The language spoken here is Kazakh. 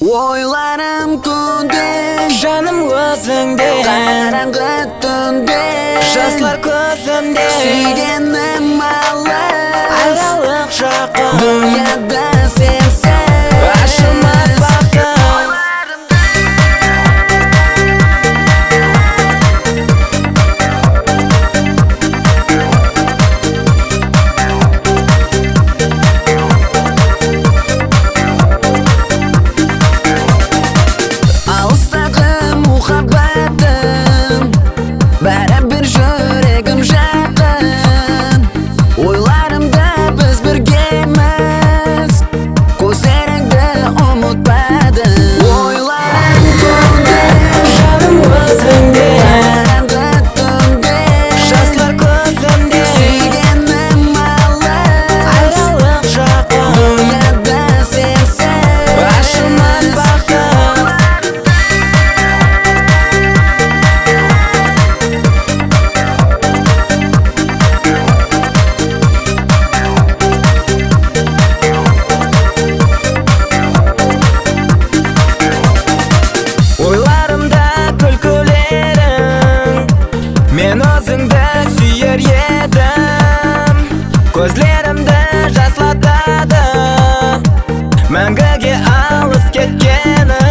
Oylarım kunde, Жаным өзіңде, қараңғы түнде, жаслар көзімде, сүйгенім алыс, аралық жақын, дүнияда сенсіз ашылмас бақыт. Бәрібір жүрегім жақын, ойларымда біз біргеміз, көздеріңді ұмытпадым. Ойларым күнде, Жаным өзіңде, қараңғы түнде, жаслар көзімде, сүйгенім алыс, аралық жақын, дүнияда сенсіз ашылмас бақыт. Ойларымда күлкілерің, мен өзіңді сүйер едім, көзлерімді жаслатады, мәңгіге алыс кеткенім.